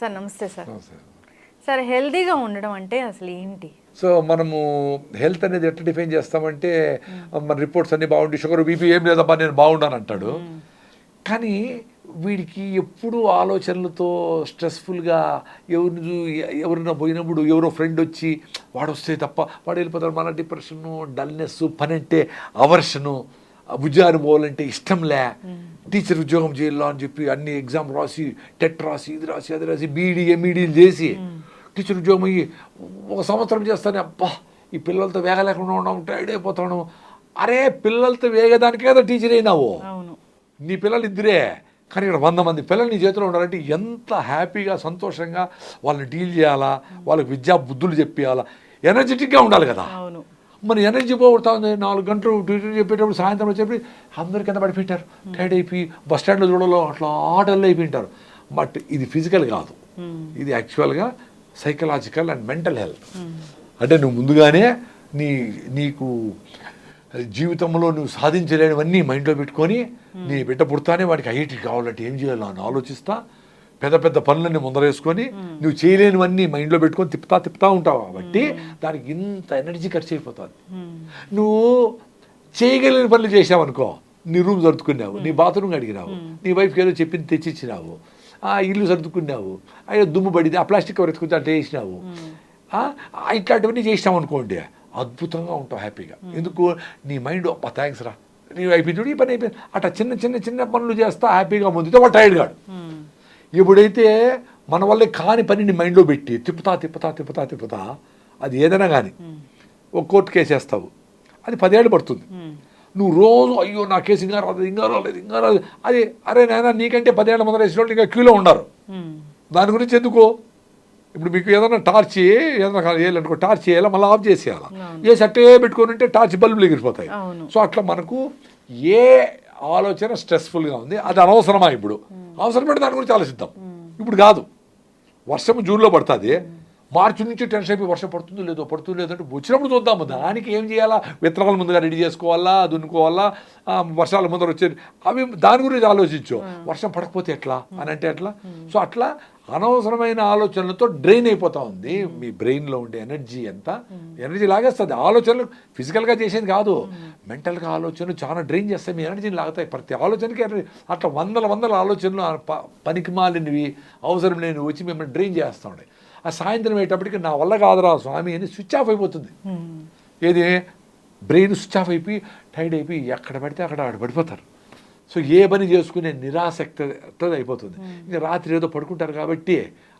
Sir నమస్తే sir. Sir హెల్తీగా ఉండడం అంటే అసలు ఏంటి? సో మనము హెల్త్ అనేది ఎట్లా డిఫైన్ చేస్తామంటే మన రిపోర్ట్స్ అన్నీ బాగుండి షుగర్ బీపీ ఏం లేదబ్బా నేను బాగుండాను అంటాడు. కానీ వీడికి ఎప్పుడూ ఆలోచనలతో స్ట్రెస్ఫుల్గా ఎవరిన పోయినప్పుడు ఎవరో ఫ్రెండ్ వచ్చి వాడు వస్తే తప్ప వాడు వెళ్ళిపోతాడు. మన డిప్రెషను, డల్నెస్, పని అంటే అవర్షను, ఉద్యోగం పోవాలంటే ఇష్టం లే, టీచర్ ఉద్యోగం చేయాలా అని చెప్పి అన్ని ఎగ్జామ్ రాసి టెట్ రాసి ఇది రాసి అది రాసి బీఈడీ ఎంఈడీలు చేసి టీచర్ ఉద్యోగం అయ్యి 1 సంవత్సరం చేస్తానే అబ్బా ఈ పిల్లలతో వేగలేకుండా ఉండడం టైర్డ్ అయిపోతాను. అరే పిల్లలతో వేగదానికే కదా టీచర్ అయినావు, నీ పిల్లలు ఇద్దరే. కానీ ఇక్కడ 100 మంది పిల్లలు నీ చేతిలో ఉండాలంటే ఎంత హ్యాపీగా సంతోషంగా వాళ్ళని డీల్ చేయాలా, వాళ్ళకి విద్యా బుద్ధులు చెప్పేయాలా, ఎనర్జెటిక్గా ఉండాలి కదా. మరి ఎనర్జీ పోగొడతా ఉంది. 4 గంటలు ట్యూషన్ చెప్పేటప్పుడు సాయంత్రం వచ్చేప్పుడు అందరు కింద పడిపోయింటారు, టైర్డ్ అయిపోయి బస్ స్టాండ్లో చూడలో అట్లా ఆటల్లో అయిపోయింటారు. బట్ ఇది ఫిజికల్ కాదు, ఇది యాక్చువల్గా సైకలాజికల్ అండ్ మెంటల్ హెల్త్. అంటే నువ్వు ముందుగానే నీకు జీవితంలో నువ్వు సాధించలేనివన్నీ మైండ్లో పెట్టుకొని నీ బిడ్డ పుడతానే వాడికి ఐఐటీ కావాలంటే ఏం చేయాలో అని ఆలోచిస్తా పెద్ద పెద్ద పనులన్నీ ముందరేసుకొని నువ్వు చేయలేనివన్నీ మైండ్లో పెట్టుకొని తిప్పుతా ఉంటావు. కాబట్టి దానికి ఇంత ఎనర్జీ ఖర్చు అయిపోతుంది. నువ్వు చేయగలిగిన పనులు చేసావనుకో, నీ రూమ్ సర్దుకున్నావు, నీ బాత్రూమ్ అడిగినావు, నీ వైఫ్కి ఏదో చెప్పింది తెచ్చిచ్చినావు, ఆ ఇల్లు సర్దుకున్నావు, అయ్యో దుమ్ము పడింది ఆ ప్లాస్టిక్ కవర్ ఎత్తుకుంటే అంటే వేసినావు, ఇట్లాంటివన్నీ చేసినావు అనుకోండి అద్భుతంగా ఉంటావు హ్యాపీగా. ఎందుకు నీ మైండ్ థ్యాంక్స్ రా నీ అయిపోయింది ఈ పని అయిపోయింది అట్లా చిన్న చిన్న చిన్న పనులు చేస్తా హ్యాపీగా ముందుతో వాడు టైర్డ్ కాడు. ఎప్పుడైతే మన వల్లే కాని పనిని మైండ్లో పెట్టి తిప్పుతా అది ఏదైనా కానీ ఒక కోర్టు కేసు వేస్తావు, అది 10 ఏళ్ళు పడుతుంది. నువ్వు రోజు అయ్యో నా కేసు ఇంకా రాలేదు అది అరే నాయన నీకంటే 10 ఏళ్ళ ముందర వేసిన వాళ్ళు ఇంకా క్యూలో ఉండరు. దాని గురించి ఎందుకో ఇప్పుడు మీకు ఏదైనా టార్చ్ ఏదైనా వేయాలనుకో టార్చ్ చేయాలా మళ్ళీ ఆఫ్ చేసేయాలా, వేసి అట్టే పెట్టుకొని ఉంటే టార్చ్ బల్బులు ఎగిరిపోతాయి. సో అట్లా మనకు ఏ ఆలోచన స్ట్రెస్ఫుల్గా ఉంది అది అనవసరమా, ఇప్పుడు అవసరం పడి దాని గురించి ఆలోచిద్దాం. ఇప్పుడు కాదు, వర్షం జూన్లో పడుతుంది, మార్చి నుంచి టెన్షన్ అయిపోయి వర్షం పడుతుందో లేదో అంటే వచ్చినప్పుడు చూద్దాము. దానికి ఏం చేయాలా, విత్తనాలు ముందుగా రెడీ చేసుకోవాలా, దున్నుకోవాలా, వర్షాల ముందర వచ్చేది అవి దాని గురించి ఆలోచించు. వర్షం పడకపోతే ఎట్లా అని అంటే ఎట్లా. సో అట్లా అనవసరమైన ఆలోచనలతో డ్రైన్ అయిపోతూ ఉంది మీ బ్రెయిన్లో ఉండే ఎనర్జీ. ఎనర్జీ లాగేస్తుంది. ఆలోచనలు ఫిజికల్గా చేసేది కాదు, మెంటల్గా ఆలోచనలు చాలా డ్రైన్ చేస్తాయి, మీ ఎనర్జీని లాగుతాయి. ప్రతి ఆలోచనకి అట్లా వందల ఆలోచనలు పనికి మాలినవి అవసరం లేనివి వచ్చి మిమ్మల్ని డ్రైన్ చేస్తూ ఉన్నాయి. ఆ సాయంత్రం అయ్యేటప్పటికి నా వల్ల కాదురా స్వామి అని స్విచ్ ఆఫ్ అయిపోతుంది. ఏది బ్రెయిన్ స్విచ్ ఆఫ్ అయిపోయి టైర్డ్ అయిపోయి ఎక్కడ పడితే అక్కడ పడిపోతారు. సో ఏ పని చేసుకునే నిరాసక్త అయిపోతుంది. ఇంకా రాత్రి ఏదో పడుకుంటారు కాబట్టి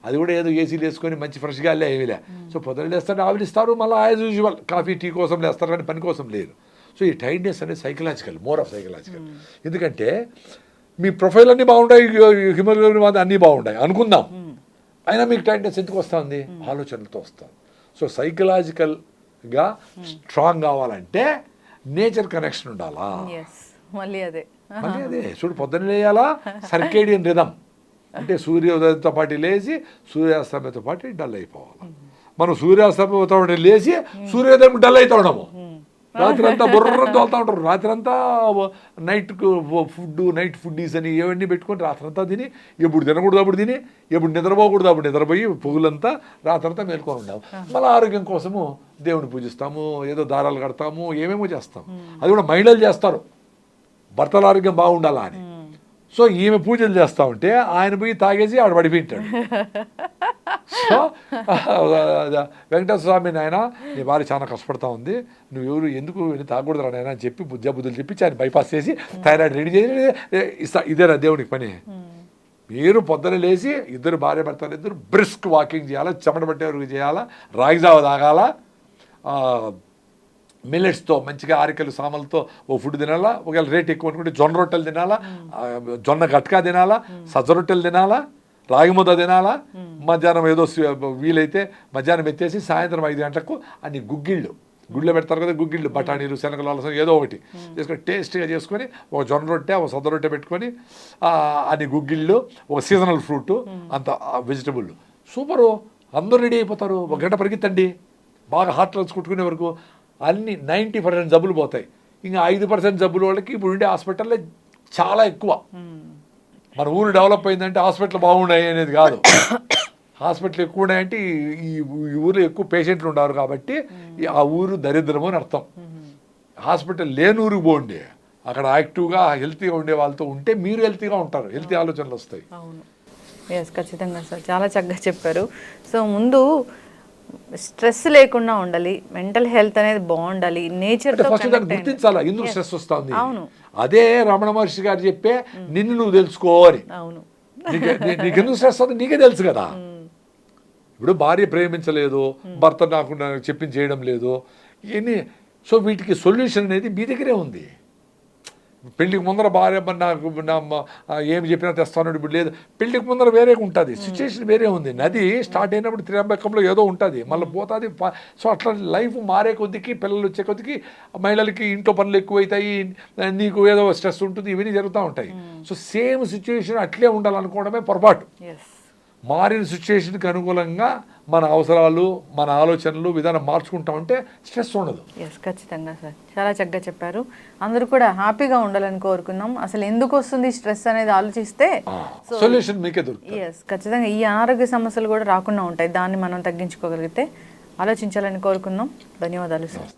అది కూడా ఏదో ఏసీలు వేసుకొని మంచి ఫ్రెష్గా ఏమీలే. సో పొద్దున్న లేస్తారు ఆవిలిస్తారు, మళ్ళీ యాజ్ యూజువల్ కాఫీ టీ కోసం లేస్తారు కానీ పని కోసం లేరు. సో ఈ టైర్డ్నెస్ అనేది సైకలాజికల్, మోర్ ఆఫ్ సైకలాజికల్. ఎందుకంటే మీ ప్రొఫైల్ అన్నీ బాగుంటాయి, హిమోగ్లోబిన్ అన్నీ బాగుంటాయి అనుకుందాం, అయినా మీకు టైర్డ్నెస్ ఎందుకు వస్తుంది, ఆలోచనలతో వస్తుంది. సో సైకలాజికల్గా స్ట్రాంగ్ కావాలంటే నేచర్ కనెక్షన్ ఉండాలా. మళ్ళీ అదే చూడు పొద్దున్న లేయాలా, సర్కేడియన్ రిథం అంటే సూర్యోదయంతో పాటు లేచి సూర్యాస్తమయంతో పాటు డల్ అయిపోవాలి. మనం సూర్యాస్తమయంతో పాటు లేచి సూర్యోదయం డల్ అవుతా ఉన్నాము, రాత్రి అంతా బుర్ర తోలుతూ ఉంటారు. రాత్రి అంతా నైట్ ఫుడ్డీస్ అని ఏవన్నీ పెట్టుకొని రాత్రి అంతా తిని ఎప్పుడు తినకూడదు అప్పుడు తిని, ఎప్పుడు నిద్రపోకూడదు అప్పుడు నిద్రపోయి పొగులంతా రాత్రంతా మేల్కొని ఉండాము. మళ్ళీ ఆరోగ్యం కోసము దేవుని పూజిస్తాము, ఏదో దారాలు కడతాము, ఏమేమో చేస్తాము. అది కూడా మహిళలు చేస్తారు, భర్తల ఆరోగ్యం బాగుండాలా అని. సో ఈమె పూజలు చేస్తూ ఉంటే ఆయన పోయి తాగేసి ఆడ పడిపోయింటాడు. సో వెంకటేశ్వర స్వామి నాయన నీ భార్య చాలా కష్టపడతా ఉంది, నువ్వు ఎవరు ఎందుకు తాగకూడదు నాయన అని చెప్పి బుద్ధులు చెప్పించి ఆయన బైపాస్ చేసి థైరాయిడ్ రెడీ చేసి ఇదేనా దేవునికి పని. మీరు పొద్దున లేచి ఇద్దరు భార్య భర్తలు ఇద్దరు బ్రిస్క్ వాకింగ్ చేయాలా, చెమట పట్టే వరకు చేయాలా, రాగి జావ తాగాల, మిల్లెట్స్తో మంచిగా ఆరికలు సామలతో ఓ ఫుడ్ తినాలా, ఒకవేళ రేట్ ఎక్కువ అనుకుంటే జొన్న రొట్టెలు తినాలా, జొన్న గట్కా తినాలా, సజ్జ రొట్టెలు తినాలా, రాగి ముద్ద తినాలా. మధ్యాహ్నం ఏదో వీలైతే మధ్యాహ్నం ఎత్తేసి సాయంత్రం 5 గంటలకు అన్ని గుళ్ళో పెడతారు కదా గుగ్గిళ్ళు, బఠానీలు, శనగలు ఏదో ఒకటి చేసుకొని టేస్ట్గా చేసుకొని ఒక జొన్న రొట్టె ఒక సొద్ద రొట్టె పెట్టుకొని అన్ని గుగ్గిళ్ళు, ఒక సీజనల్ ఫ్రూట్, అంత వెజిటబుల్ సూపరు. అందరూ రెడీ అయిపోతారు. 1 గంట పరిగెత్తండి, బాగా హార్ట్ రైల్స్ కుట్టుకునే వరకు అన్ని 90% జబ్బులు పోతాయి. ఇంకా 5% జబ్బుల వాళ్ళకి ఇప్పుడు ఉండే హాస్పిటల్లో చాలా ఎక్కువ. మన ఊరు డెవలప్ అయిందంటే హాస్పిటల్ బాగున్నాయి అనేది కాదు, హాస్పిటల్ ఎక్కువ ఉన్నాయంటే ఈ ఊరిలో ఎక్కువ పేషెంట్లు ఉన్నారు కాబట్టి ఆ ఊరు దరిద్రము అని అర్థం. హాస్పిటల్ లేని ఊరికి పోండి, అక్కడ యాక్టివ్గా హెల్తీగా ఉండే వాళ్ళతో ఉంటే మీరు హెల్తీగా ఉంటారు, హెల్తీ ఆలోచనలు వస్తాయి. అవును, ఎస్, ఖచ్చితంగా సార్, చాలా చక్కగా చెప్పారు. సో ముందు స్ట్రెస్ లేకుండా ఉండాలి, మెంటల్ హెల్త్ అనేది బాగుండాలి, నేచర్తో ఫస్ట్ దాన్ని గుర్తించాలా ఎందుకు స్ట్రెస్ వస్తుంది. అవును, అదే రమణ మహర్షి గారు చెప్పే నిన్ను నువ్వు తెలుసుకో అని. అవును, నీకెందుకు స్ట్రెస్ అవుతుంది నీకే తెలుసు కదా. ఇప్పుడు భార్య ప్రేమించలేదు, భర్త నాకు చెప్పింది చేయడం లేదు, ఇవన్నీ. సో వీటికి సొల్యూషన్ అనేది మీ దగ్గరే ఉంది. పెళ్లికి ముందర భార్య నాకు ఏమి చెప్పినా తెస్తాను, ఇప్పుడు లేదు. పెళ్లికి ముందర వేరే ఉంటుంది, సిచ్యువేషన్ వేరే ఉంది. నది స్టార్ట్ అయినప్పుడు త్రియంబకంలో ఏదో ఉంటుంది, మళ్ళీ పోతుంది. సో అట్లా లైఫ్ మారే కొద్దికి, పిల్లలు వచ్చే కొద్దికి మహిళలకి ఇంట్లో పనులు ఎక్కువైతాయి, నీకు ఏదో స్ట్రెస్ ఉంటుంది, ఇవన్నీ జరుగుతూ ఉంటాయి. సో సేమ్ సిచ్యువేషన్ అట్లే ఉండాలనుకోవడమే పొరపాటు. మారిన సిచ్యువేషన్కి అనుకూలంగా మన అవసరాలు, మన ఆలోచనలు, విధానం మార్చుకుంటా ఉంటే స్ట్రెస్ ఉండదు. ఎస్, ఖచ్చితంగా సార్, చాలా చక్కగా చెప్పారు. అందరూ కూడా హ్యాపీగా ఉండాలని కోరుకున్నాం. అసలు ఎందుకు వస్తుంది స్ట్రెస్ అనేది ఆలోచిస్తే సొల్యూషన్ మీకే దొరుకుతుంది. ఎస్, ఖచ్చితంగా ఈ అనారోగ్య సమస్యలు కూడా రాకుండా ఉంటాయి, దాన్ని మనం తగ్గించుకోగలిగితే. ఆలోచించాలని కోరుకున్నాం. ధన్యవాదాలు సార్.